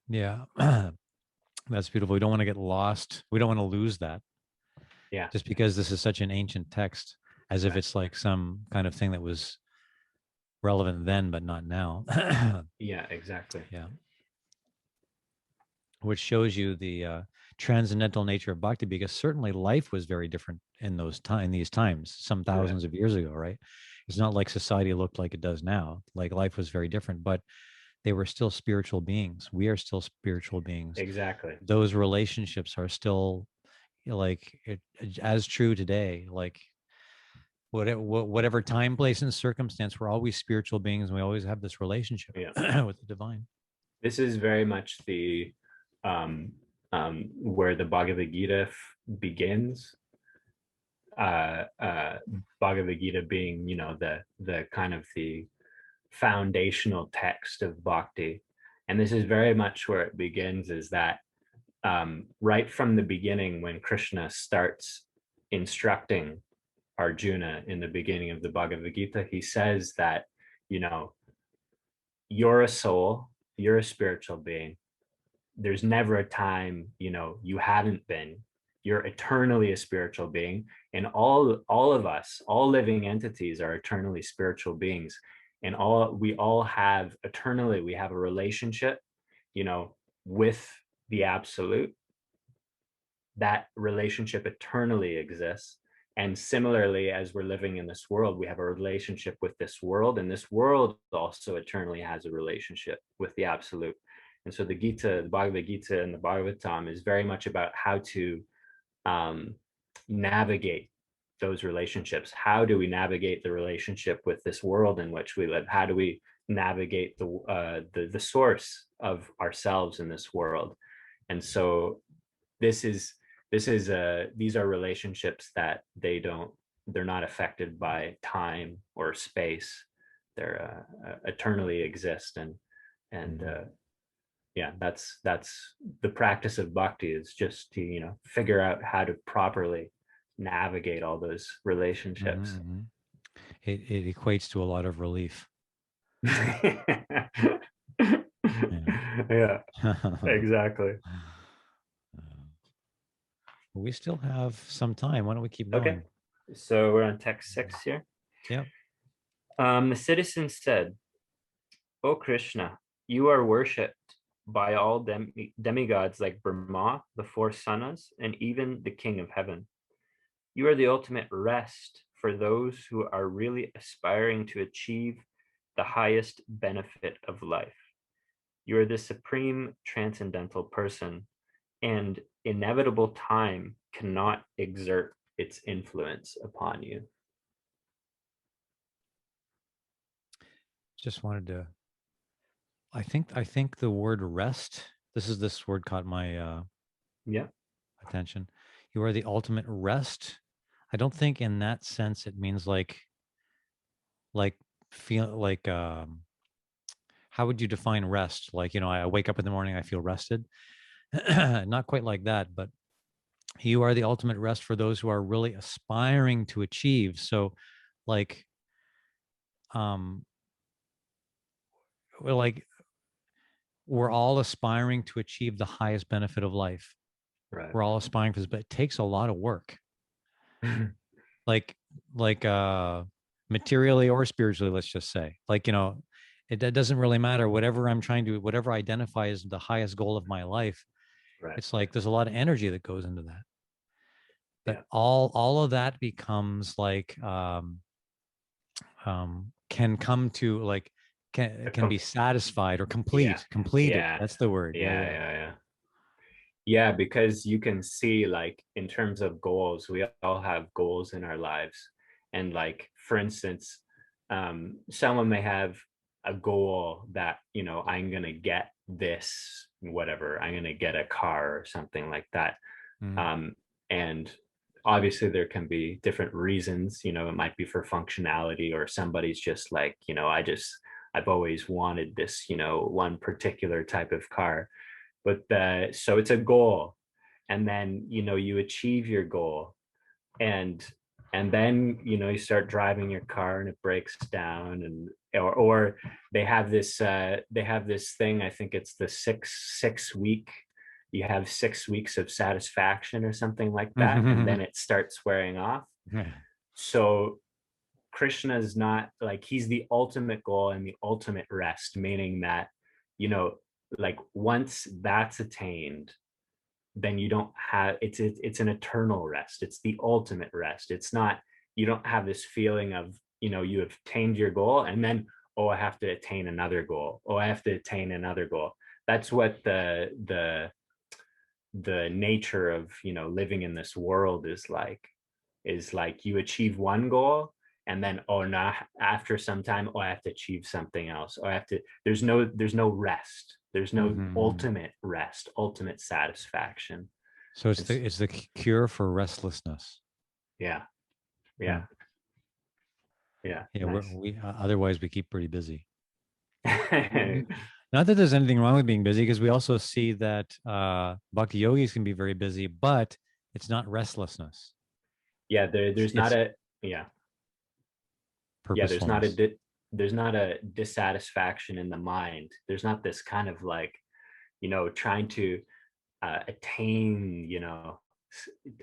Yeah. That's beautiful. We don't want to get lost. We don't want to lose that yeah. just because this is such an ancient text, as if Right. it's like some kind of thing that was relevant then, but not now. Yeah, exactly. Yeah. Which shows you the transcendental nature of bhakti, because certainly life was very different in these times, some Right. thousands of years ago, right? It's not like society looked like it does now. Like life was very different, but they were still spiritual beings. We are still spiritual beings. Exactly. Those relationships are still as true today. Like whatever time, place, and circumstance, we're always spiritual beings, and we always have this relationship Yeah. with the divine. This is very much the where the Bhagavad Gita begins. Bhagavad Gita being, the kind of the foundational text of bhakti. And this is very much where it begins, is that right from the beginning, when Krishna starts instructing Arjuna in the beginning of the Bhagavad Gita, he says that, you know, you're a soul, you're a spiritual being. There's never a time, you haven't been. You're eternally a spiritual being. And all of us, all living entities are eternally spiritual beings. And we all have eternally, we have a relationship, you know, with the absolute. That relationship eternally exists. And similarly, as we're living in this world, we have a relationship with this world, and this world also eternally has a relationship with the absolute. And so the Gita, the Bhagavad Gita and the Bhagavatam is very much about how to navigate those relationships? How do we navigate the relationship with this world in which we live? How do we navigate the source of ourselves in this world? And so this is these are relationships that they're not affected by time or space. They're eternally exist. And yeah, that's the practice of bhakti, is just to, you know, figure out how to properly navigate all those relationships. It equates to a lot of relief. Yeah, Yeah. exactly. We still have some time. Why don't we keep Okay, going? so we're on text 6 here. Yep. The citizen said, "O Krishna, you are worshipped by all demigods like Brahma, the four sanas, and even the king of heaven. You are the ultimate rest for those who are really aspiring to achieve the highest benefit of life. You are the supreme transcendental person, and inevitable time cannot exert its influence upon you." Just wanted to. I think the word rest. This word caught my Yeah, attention. You are the ultimate rest. I don't think in that sense it means like feel like how would you define rest? Like, you know, I wake up in the morning, I feel rested. Not quite like that, but you are the ultimate rest for those who are really aspiring to achieve. So like um we're like we're all aspiring to achieve the highest benefit of life. right. We're all aspiring for this, but it takes a lot of work. Like like materially or spiritually, let's just say. Like, you know, it doesn't really matter. Whatever I identify as the highest goal of my life, Right. it's like there's a lot of energy that goes into that. But Yeah. all of that becomes like can come to like can be satisfied or Yeah. completed. Yeah. That's the word. Yeah, Yeah. yeah. Yeah. Yeah. Yeah, because you can see, like, in terms of goals, we all have goals in our lives. And, like, for instance, someone may have a goal that, you know, I'm going to get this, whatever, I'm going to get a car or something like that. Mm. And obviously there can be different reasons, you know, it might be for functionality, or somebody's just like, you know, I've always wanted this, you know, one particular type of car. But so it's a goal, and then, you know, you achieve your goal, and then, you know, you start driving your car and it breaks down, and or they have this thing, I think it's the six week, you have 6 weeks of satisfaction or something like that, and then it starts wearing off. So Krishna is not like, he's the ultimate goal and the ultimate rest, meaning that, you know, like, once that's attained, then you don't have, it's an eternal rest. It's the ultimate rest. It's not, you don't have this feeling of, you know, you have attained your goal and then, oh, I have to attain another goal. Oh, I have to attain another goal. That's what the nature of, you know, living in this world is like, you achieve one goal, and then, oh no, after some time, oh, I have to achieve something else, or I have to, there's no rest, there's no ultimate rest, ultimate satisfaction. So It's it's the cure for restlessness. yeah, Yeah. yeah, yeah, Yeah, nice. we otherwise we keep pretty busy. Not that there's anything wrong with being busy, because we also see that bhakti yogis can be very busy, but it's not restlessness. Yeah, It's there's not it's a, yeah, yeah, purposefulness. there's not a dissatisfaction in the mind. There's not this kind of like, you know, trying to attain, you know,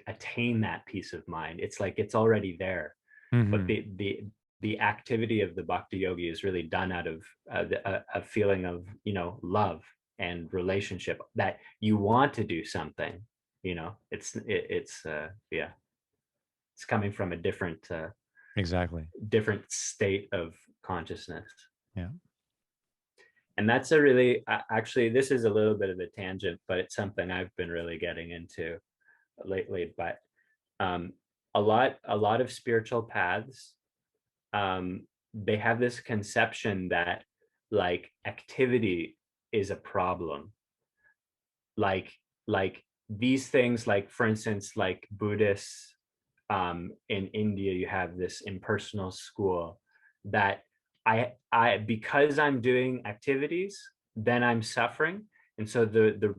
attain that peace of mind. It's like it's already there. But Mm-hmm. the activity of the bhakti yogi is really done out of a feeling of, you know, love and relationship, that you want to do something, you know, it's yeah, it's coming from a Exactly. different state of consciousness. Yeah. And that's a really, actually, this is a little bit of a tangent, but it's something I've been really getting into lately. But um, a lot of spiritual paths, they have this conception that like activity is a problem. like like these things, like for instance, like Buddhists, in India, you have this impersonal school that I because I'm doing activities, then I'm suffering. And so the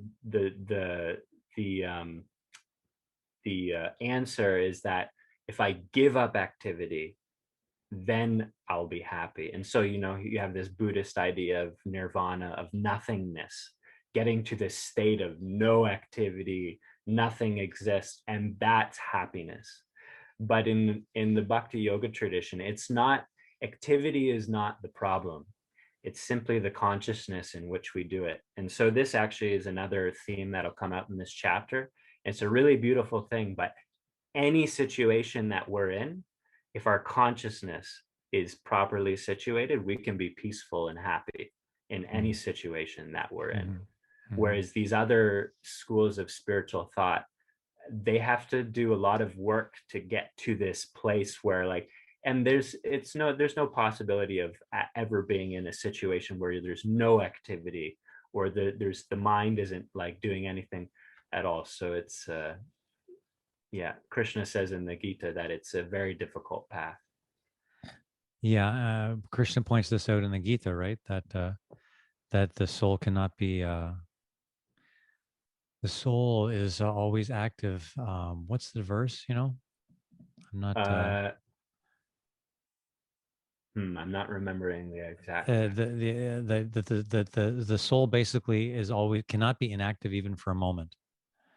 answer is that if I give up activity, then I'll be happy. And so, you have this Buddhist idea of nirvana, of nothingness, getting to this state of no activity, nothing exists, and that's happiness. But in the Bhakti yoga tradition, it's not, activity is not the problem. It's simply the consciousness in which we do it. And so this actually is another theme that'll come out in this chapter. It's a really beautiful thing, but any situation that we're in, if our consciousness is properly situated, we can be peaceful and happy in any situation that we're in. Whereas these other schools of spiritual thought, they have to do a lot of work to get to this place where, like, and there's no possibility of ever being in a situation where there's no activity, or the mind isn't like doing anything at all. So it's yeah, Krishna says in the Gita that it's a very difficult path. Yeah, Krishna points this out in the Gita, right? That the soul cannot be. The soul is always active. What's the verse? I'm not. I'm not remembering the exact. The soul basically is always cannot be inactive even for a moment.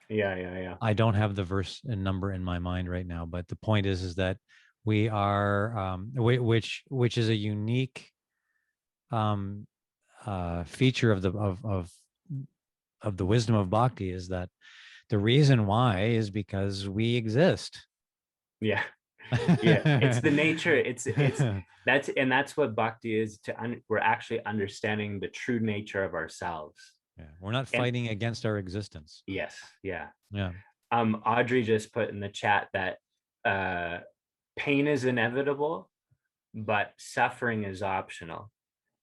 Yeah. I don't have the verse and number in my mind right now, but the point is that we are, which is a unique feature of the wisdom of bhakti, is that the reason why is because we exist. Yeah. Yeah, it's the nature. It's that's what bhakti is. We're actually understanding the true nature of ourselves. Yeah, we're not And fighting against our existence. yes, yeah. Yeah. Audrey just put in the chat that pain is inevitable, but suffering is optional.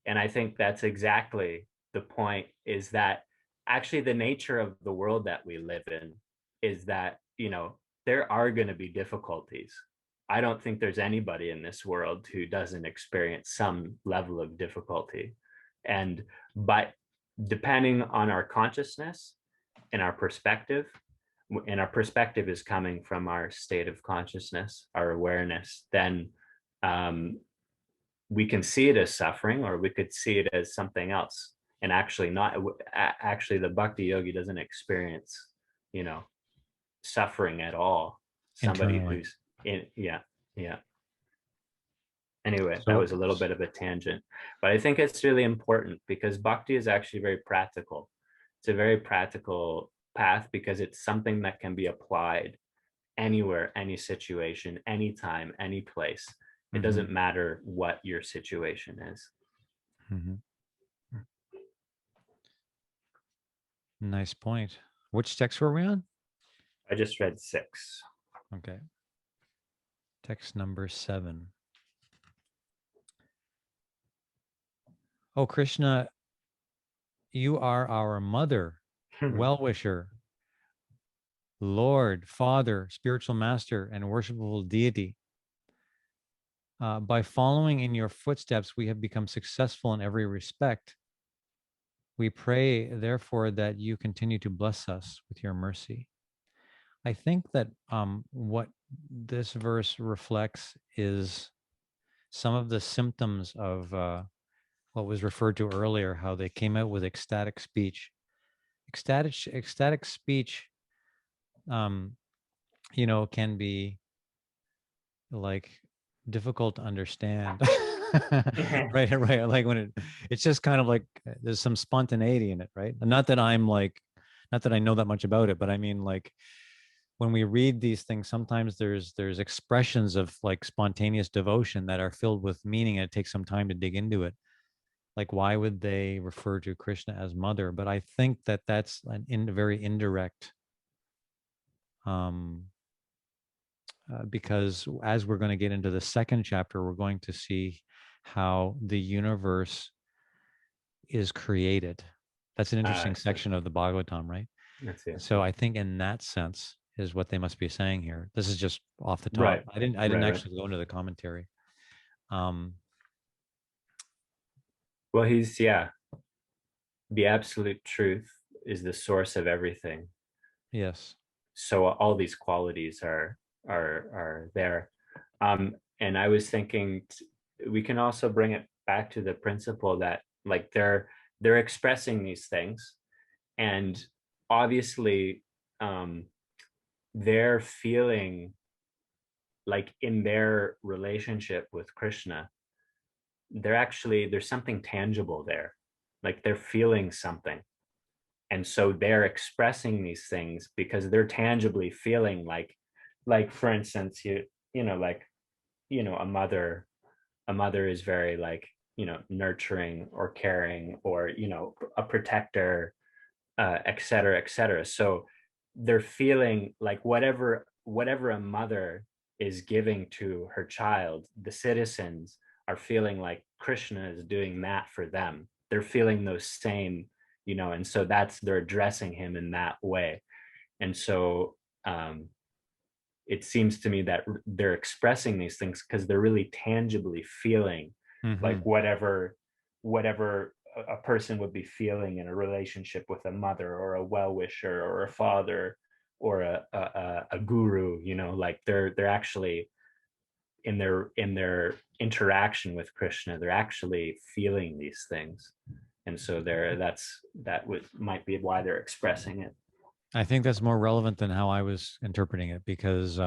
And I think that's exactly the point, is that actually the nature of the world that we live in is that, there are going to be difficulties. I don't think there's anybody in this world who doesn't experience some level of difficulty. But depending on our consciousness and our perspective, and our perspective is coming from our state of consciousness, our awareness, then we can see it as suffering, or we could see it as something else. And actually not actually the bhakti yogi doesn't experience, suffering at all. Somebody Internally. who's in, yeah. Anyway, that So was a little bit of a tangent, but I think it's really important because bhakti is actually very practical. It's a very practical path because it's something that can be applied anywhere, any situation, anytime, any place. It doesn't matter what your situation is. Nice point. Which text were we on? I just read 6. Okay. Text number 7. Oh, Krishna, you are our mother, well-wisher, Lord, Father, spiritual master, and worshipful deity. By following in your footsteps, we have become successful in every respect. We pray, therefore, that you continue to bless us with your mercy. I think that what this verse reflects is some of the symptoms of what was referred to earlier, how they came out with ecstatic speech. Ecstatic speech, can be like difficult to understand. Right. Like when it's just kind of like there's some spontaneity in it, right? And not that I know that much about it, but I mean, like when we read these things, sometimes there's expressions of like spontaneous devotion that are filled with meaning, and it takes some time to dig into it. Like, why would they refer to Krishna as mother? But I think that that's very indirect because as we're going to get into the second chapter, we're going to see how the universe is created. That's an interesting So section of the Bhagavatam, right? let's see. So I think in that sense is what they must be saying here. This is just off the top. Right, I didn't right. actually go into the commentary. Um, Well, he's, yeah, the absolute truth is the source of everything. yes. So all these qualities are there. And I was thinking we can also bring it back to the principle that like they're expressing these things, and obviously um, they're feeling like in their relationship with Krishna, there's something tangible there, like they're feeling something, and so they're expressing these things because they're tangibly feeling like for instance, like a mother is very like nurturing or caring, or a protector, et cetera, et cetera. So they're feeling like whatever a mother is giving to her child, the citizens are feeling like Krishna is doing that for them. They're feeling those same, and so they're addressing him in that way. And so um, it seems to me that they're expressing these things because they're really tangibly feeling Mm-hmm. like whatever a person would be feeling in a relationship with a mother or a well-wisher or a father or a guru, like they're actually in their interaction with Krishna, they're actually feeling these things. And so might be why they're expressing it. I think that's more relevant than how I was interpreting it because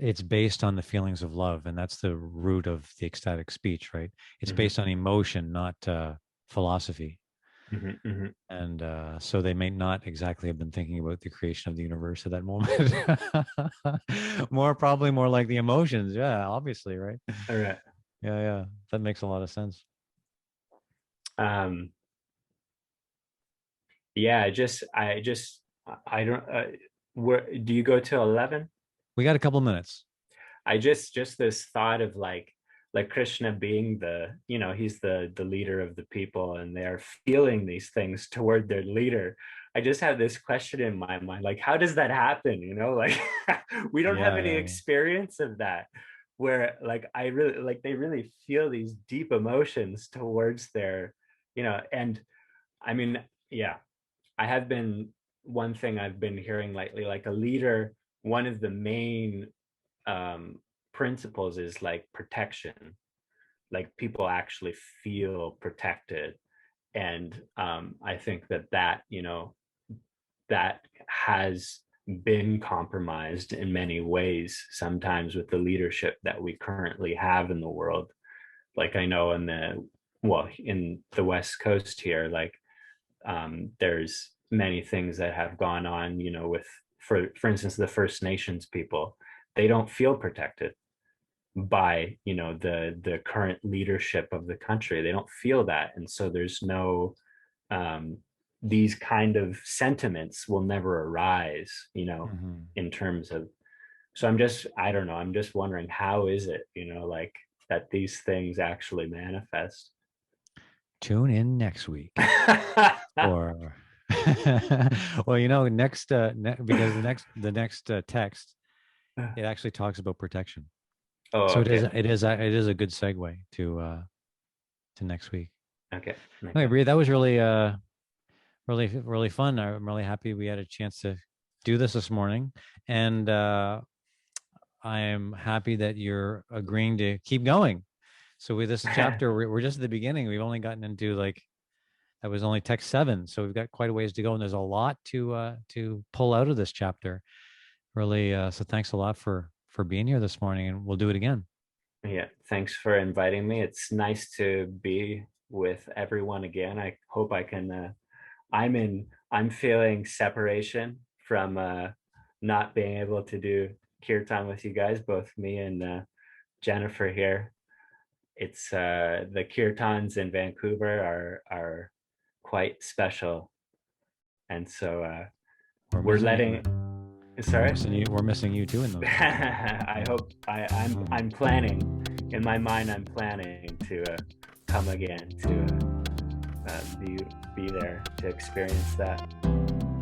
it's based on the feelings of love, and that's the root of the ecstatic speech, right? It's Mm-hmm, based on emotion, not philosophy. mm-hmm, mm-hmm. And so they may not exactly have been thinking about the creation of the universe at that moment. Probably more like the emotions. Yeah, obviously, right? All right. Yeah, yeah. That makes a lot of sense. um yeah, I don't where do you go to 11? We got a couple minutes. I just this thought of like Krishna being he's the leader of the people, and they're feeling these things toward their leader. I just have this question in my mind, like how does that happen, like we don't have Yeah, any yeah, yeah. experience of that, where like I really like they really feel these deep emotions towards their, and I mean, yeah, I have been one thing I've been hearing lately, like a leader, one of the main um, principles is like protection. Like people actually feel protected, and I think that has been compromised in many ways sometimes with the leadership that we currently have in the world. Like I know in the West Coast here, like there's many things that have gone on, with for instance the First Nations people. They don't feel protected by the current leadership of the country. They don't feel that, and so there's no um, these kind of sentiments will never arise, Mhm. in terms of. So I don't know, I'm just wondering how is it, like that these things actually manifest. Tune in next week for well, because the next text, it actually talks about protection. Oh, So okay. it is a good segue to next week. Okay. Okay, Okay. Bria, that was really fun. I'm really happy we had a chance to do this morning, and I am happy that you're agreeing to keep going. So with this chapter, we're just at the beginning. We've only gotten into like that was only text 7, so we've got quite a ways to go, and there's a lot to pull out of this chapter. Really, so thanks a lot for being here this morning, and we'll do it again. Yeah, thanks for inviting me. It's nice to be with everyone again. I hope I can I'm feeling separation from not being able to do kirtan with you guys, both me and Jennifer here. It's the kirtans in Vancouver are quite special, and so We're we're missing letting you. Sorry. We're missing you too in those. I hope I'm planning in my mind. I'm planning to come again to be there to experience that.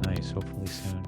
Nice. Hopefully soon.